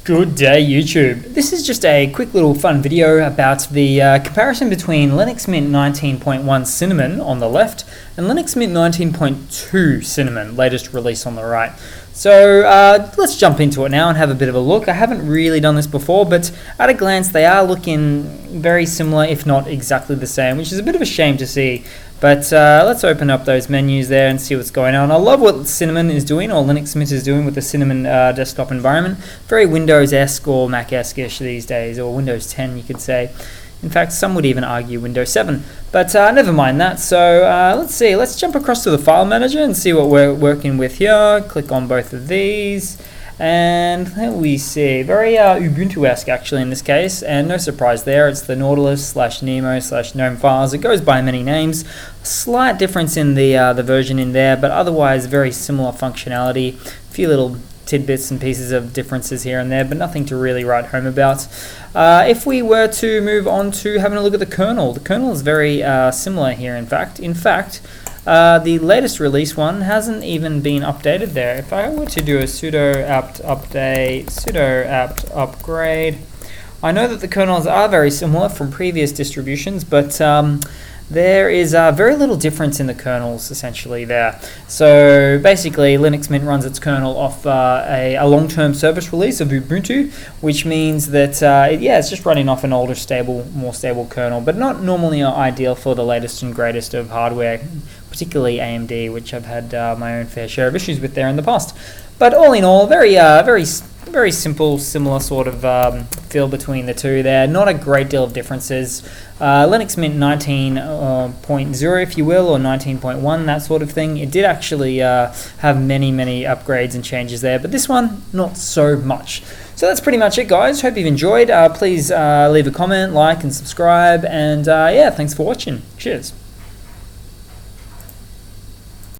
Good day YouTube. This is just a quick little fun video about the comparison between Linux Mint 19.1 Cinnamon on the left and Linux Mint 19.2 Cinnamon, latest release on the right. So let's jump into it now and have a bit of a look. I haven't really done this before, but at a glance they are looking very similar, if not exactly the same, which is a bit of a shame to see. But let's open up those menus there and see what's going on. I love what Cinnamon is doing, or Linux Mint is doing with the Cinnamon desktop environment. Very Windows-esque or Mac-esque-ish these days, or Windows 10 you could say. In fact, some would even argue Windows 7. But never mind that. So let's see. Let's jump across to the file manager and see what we're working with here. Click on both of these. And there we see, very Ubuntu-esque actually in this case, and no surprise there, it's the Nautilus/Nemo/GNOME files. It goes by many names. A slight difference in the version in there, but otherwise very similar functionality. A few little tidbits and pieces of differences here and there, but nothing to really write home about. If we were to move on to having a look at the kernel is very similar here in fact. The latest release one hasn't even been updated there. If I were to do a sudo apt update, sudo apt upgrade, I know that the kernels are very similar from previous distributions, but there is very little difference in the kernels essentially there. So basically Linux Mint runs its kernel off a long-term service release of Ubuntu, which means that it's just running off an older, more stable kernel, but not normally ideal for the latest and greatest of hardware, particularly AMD, which I've had my own fair share of issues with there in the past. But all in all, very simple, similar sort of feel between the two there. Not a great deal of differences. Linux Mint 19.0, if you will, or 19.1, that sort of thing. It did actually have many upgrades and changes there, but this one, not so much. So that's pretty much it, guys. Hope you've enjoyed. Please leave a comment, like, and subscribe. And yeah, thanks for watching. Cheers.